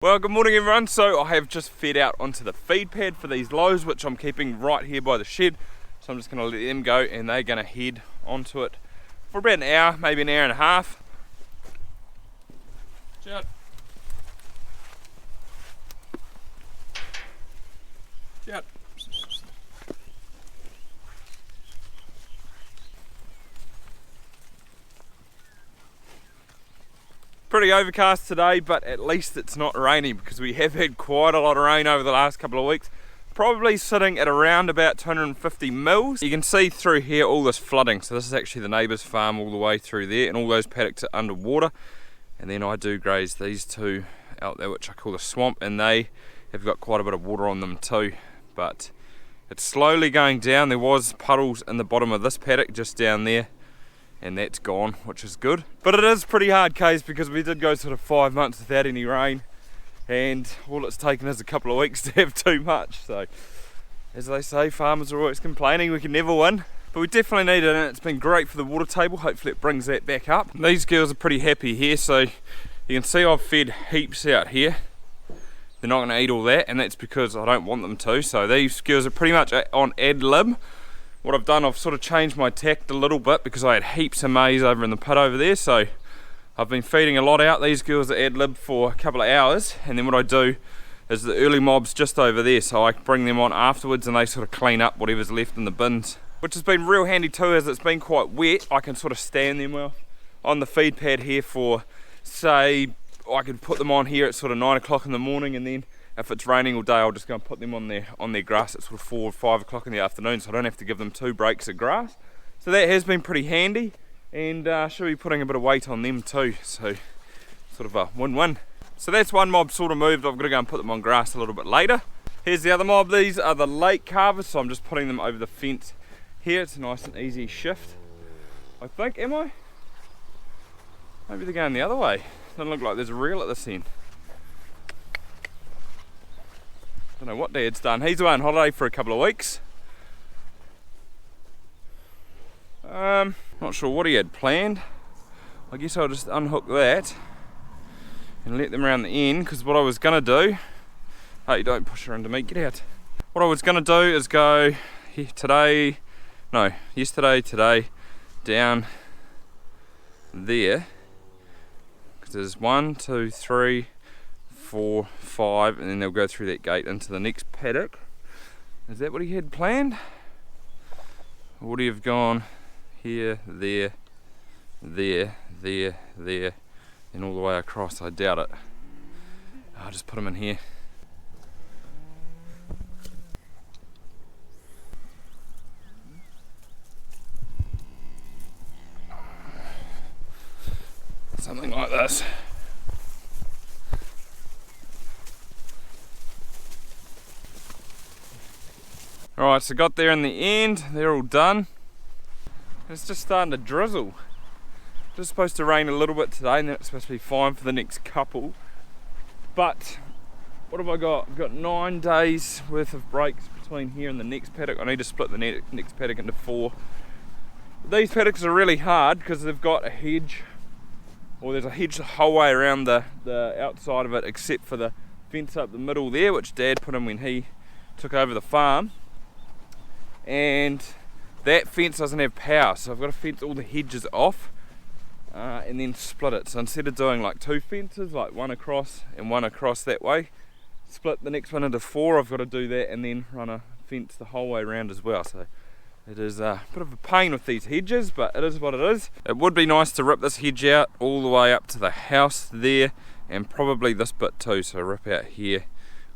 Well, good morning everyone. So I have just fed out onto the feed pad for these lows, which I'm keeping right here by the shed. So I'm just going to let them go and they're going to head onto it for about an hour, maybe an hour and a half. Shout. Shout. Pretty overcast today, but at least it's not raining because we have had quite a lot of rain over the last couple of weeks. Probably sitting at around about 250 mils. You can see through here all this flooding. So this is actually the neighbour's farm all the way through there, and all those paddocks are underwater. And then I do graze these two out there, which I call the swamp, and they have got quite a bit of water on them too. But it's slowly going down. There was puddles in the bottom of this paddock just down there, and that's gone, which is good. But it is pretty hard case because we did go sort of 5 months without any rain, and all it's taken is a couple of weeks to have too much. So as they say, farmers are always complaining we can never win, but we definitely need it, and it's been great for the water table. Hopefully it brings that back up. These girls are pretty happy here, so you can see I've fed heaps out here. They're not going to eat all that, and that's because I don't want them to. So these girls are pretty much on ad lib. What I've done, I've sort of changed my tact a little bit because I had heaps of maize over in the pit over there, so I've been feeding a lot out. These girls are ad lib for a couple of hours, and then what I do is the early mobs just over there, so I bring them on afterwards and they sort of clean up whatever's left in the bins, which has been real handy too. As it's been quite wet, I can sort of stand them well on the feed pad here for, say, I could put them on here at sort of 9 o'clock in the morning, and then if it's raining all day, I'll just go and put them on their grass at sort of 4 or 5 o'clock in the afternoon, so I don't have to give them 2 breaks of grass. So that has been pretty handy, and should be putting a bit of weight on them too, so sort of a win-win. So that's one mob sort of moved. I've got to go and put them on grass a little bit later. Here's the other mob. These are the late calvers, so I'm just putting them over the fence here. It's a nice and easy shift, I think. Am I? Maybe they're going the other way. Doesn't look like there's a reel at this end. Don't know what Dad's done. He's away on holiday for a couple of weeks. Not sure what he had planned. I guess I'll just unhook that and let them around the end, because what I was going to do... Hey, don't push her into me, get out. What I was going to do is go yesterday, down there, because there's 1, 2, 3, 4, 5, and then they'll go through that gate into the next paddock. Is that what he had planned? Or would he have gone here, there, and all the way across? I doubt it. I'll just put him in here. Something like this. Alright, so got there in the end, they're all done. It's just starting to drizzle. Just supposed to rain a little bit today, and then it's supposed to be fine for the next couple. But what have I got? I've got 9 days worth of breaks between here and the next paddock. I need to split the next paddock into 4. These paddocks are really hard because they've got a hedge, or there's a hedge the whole way around the outside of it, except for the fence up the middle there, which Dad put in when he took over the farm. And that fence doesn't have power, so I've got to fence all the hedges off and then split it. So instead of doing like 2 fences, like one across and one across that way, split the next one into 4. I've got to do that and then run a fence the whole way around as well. So it is a bit of a pain with these hedges, but it is what it is. It would be nice to rip this hedge out all the way up to the house there, and probably this bit too, so rip out here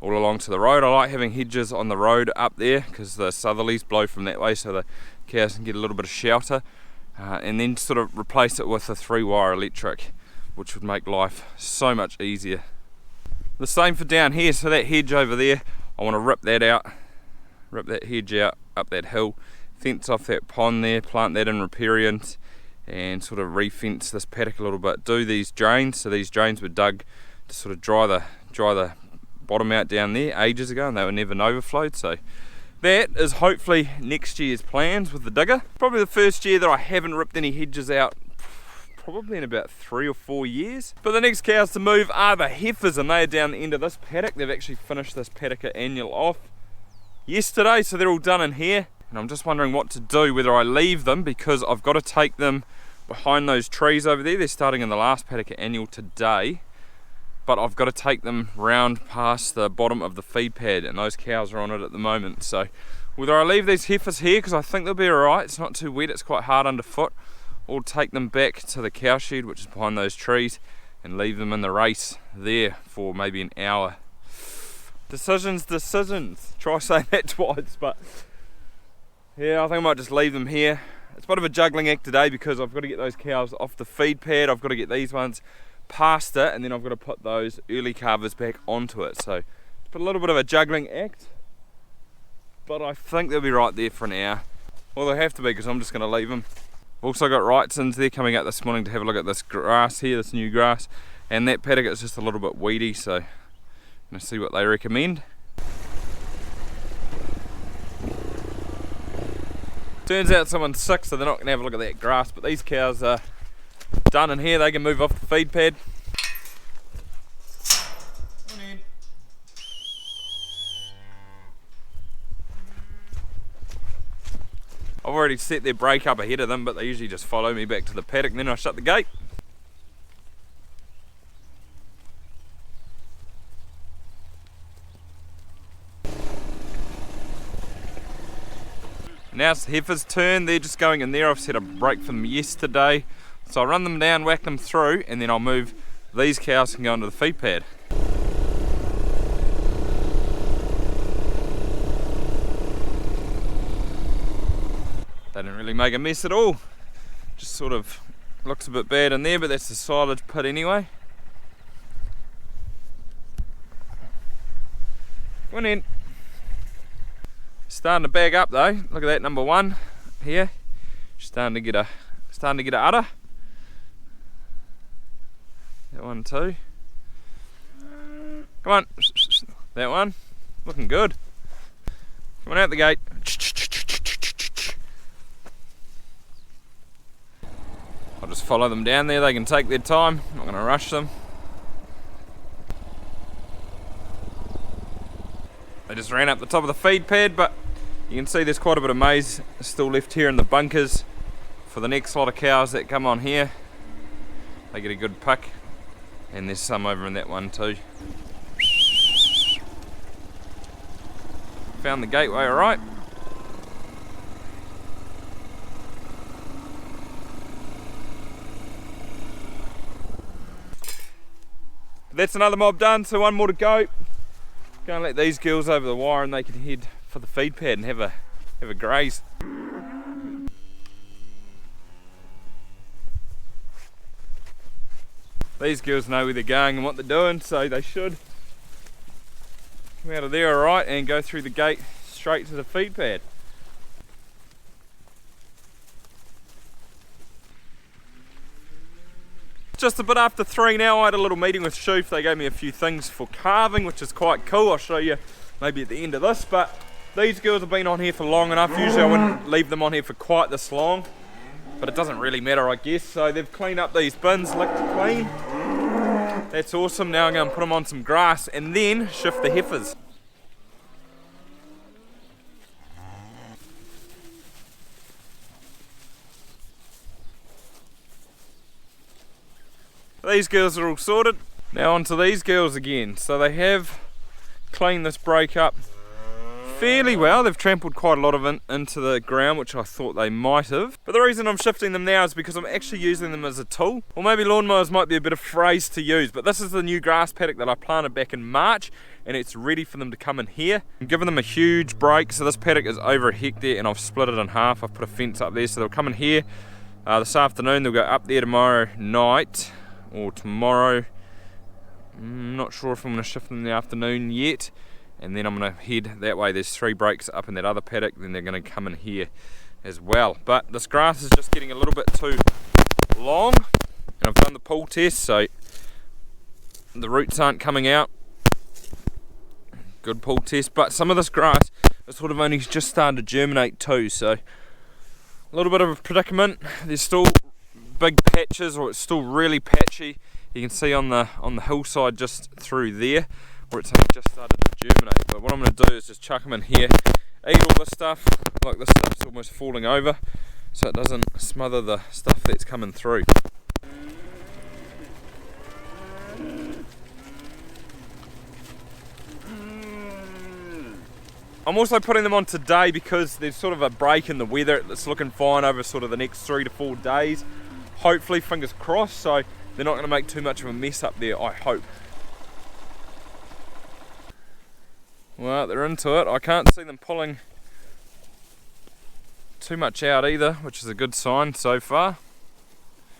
all along to the road. I like having hedges on the road up there because the southerlies blow from that way, so the cows can get a little bit of shelter, and then sort of replace it with a 3-wire electric, which would make life so much easier. The same for down here. So that hedge over there, I want to rip that out, rip that hedge out up that hill, fence off that pond there, plant that in riparians, and sort of re-fence this paddock a little bit. Do these drains. So these drains were dug to sort of dry the bottom out down there ages ago, and they were never overflowed. So that is hopefully next year's plans with the digger. Probably the first year that I haven't ripped any hedges out probably in about 3 or 4 years. But the next cows to move are the heifers, and they are down the end of this paddock. They've actually finished this paddock annual off yesterday, so they're all done in here. And I'm just wondering what to do, whether I leave them, because I've got to take them behind those trees over there. They're starting in the last paddock annual today, but I've got to take them round past the bottom of the feed pad, and those cows are on it at the moment. So whether I leave these heifers here, because I think they'll be alright, it's not too wet, it's quite hard underfoot, or take them back to the cow shed, which is behind those trees, and leave them in the race there for maybe an hour. Decisions. Try saying that twice, but yeah, I think I might just leave them here. It's a bit of a juggling act today, because I've got to get those cows off the feed pad, I've got to get these ones past it, and then I've got to put those early calvers back onto it. So it's a little bit of a juggling act, but I think they'll be right there for an hour. Well, they have to be, because I'm just going to leave them. I've also got Wrightsons there coming out this morning to have a look at this grass here, this new grass, and that paddock is just a little bit weedy, so I'm going to see what they recommend. Turns out someone's sick, so they're not going to have a look at that grass, but these cows are done in here. They can move off the feed pad. I've already set their break up ahead of them, but they usually just follow me back to the paddock, and then I shut the gate. Now it's the heifers' turn. They're just going in there. I've set a break for them yesterday, so I'll run them down, whack them through, and then I'll move these cows and go into the feed pad. They didn't really make a mess at all. Just sort of looks a bit bad in there, but that's the silage pit anyway. Come on in. Starting to bag up though. Look at that, number one here. Starting to get a udder. That one too. Come on. That one. Looking good. Come on out the gate. I'll just follow them down there. They can take their time. I'm not going to rush them. They just ran up the top of the feed pad, but you can see there's quite a bit of maize still left here in the bunkers for the next lot of cows that come on here. They get a good pick, and there's some over in that one too. Found the gateway alright. That's another mob done, so one more to go. Go and let these girls over the wire, and they can head for the feed pad and have a graze. These girls know where they're going and what they're doing, so they should come out of there alright and go through the gate straight to the feed pad. Just a bit after 3 now. I had a little meeting with Shoof. They gave me a few things for carving, which is quite cool. I'll show you maybe at the end of this, but these girls have been on here for long enough. Usually I wouldn't leave them on here for quite this long, but it doesn't really matter, I guess. So they've cleaned up these bins, licked clean. That's awesome. Now I'm going to put them on some grass and then shift the heifers. These girls are all sorted. Now onto these girls again. So they have cleaned this break up fairly well. They've trampled quite a lot of it into the ground, which I thought they might have. But the reason I'm shifting them now is because I'm actually using them as a tool. Or maybe lawnmowers might be a better phrase to use, but this is the new grass paddock that I planted back in March, and it's ready for them to come in here. I'm giving them a huge break. So this paddock is over a hectare, and I've split it in half. I've put a fence up there, so they'll come in here this afternoon. They'll go up there tomorrow night, or tomorrow. I'm not sure if I'm going to shift them in the afternoon yet, and then I'm going to head that way. There's 3 breaks up in that other paddock, then they're going to come in here as well. But this grass is just getting a little bit too long, and I've done the pull test, so the roots aren't coming out. Good pull test, but some of this grass is sort of only just starting to germinate too, so a little bit of a predicament. There's still big patches, or it's still really patchy. You can see on the hillside just through there where it's only just started to germinate. But what I'm going to do is just chuck them in here, eat all this stuff, like this stuff's almost falling over, so it doesn't smother the stuff that's coming through. I'm also putting them on today because there's sort of a break in the weather. It's looking fine over sort of the next 3 to 4 days. Hopefully, fingers crossed, so they're not going to make too much of a mess up there, I hope. Well, they're into it. I can't see them pulling too much out either, which is a good sign so far.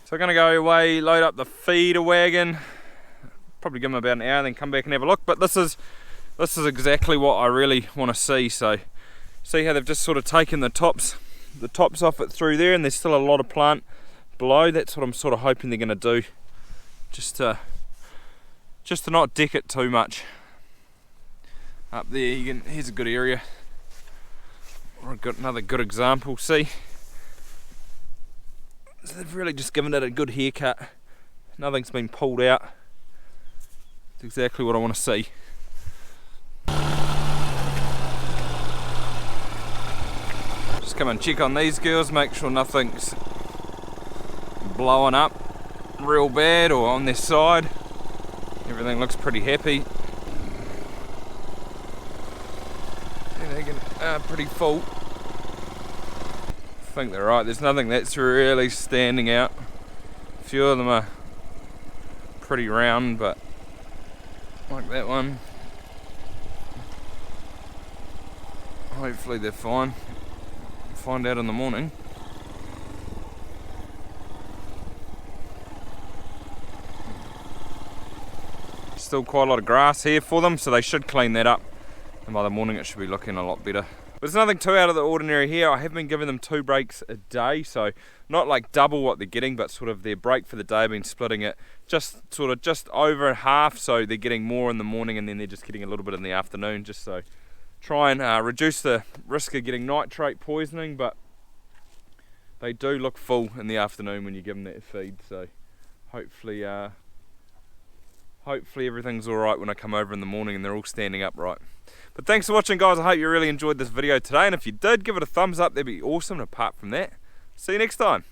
So I'm going to go away, load up the feeder wagon, probably give them about an hour, then come back and have a look. But this is exactly what I really want to see. So see how they've just sort of taken the tops off it through there, and there's still a lot of plant below. That's what I'm sort of hoping they're going to do, just to not deck it too much. Up there, here's a good area. I've got another good example. See, so they've really just given it a good haircut. Nothing's been pulled out. It's exactly what I want to see. Just come and check on these girls, make sure nothing's blowing up real bad or on their side. Everything looks pretty happy. Pretty full. I think they're right. There's nothing that's really standing out. A few of them are pretty round, but like that one. Hopefully they're fine. Find out in the morning. Still quite a lot of grass here for them, so they should clean that up, and by the morning it should be looking a lot better. But there's nothing too out of the ordinary here. I have been giving them 2 breaks a day, so not like double what they're getting, but sort of their break for the day. I've been splitting it just over half, so they're getting more in the morning and then they're just getting a little bit in the afternoon, just so try and reduce the risk of getting nitrate poisoning. But they do look full in the afternoon when you give them that feed, so hopefully everything's alright when I come over in the morning and they're all standing upright. But thanks for watching, guys. I hope you really enjoyed this video today, and if you did, give it a thumbs up. That'd be awesome. And apart from that, see you next time.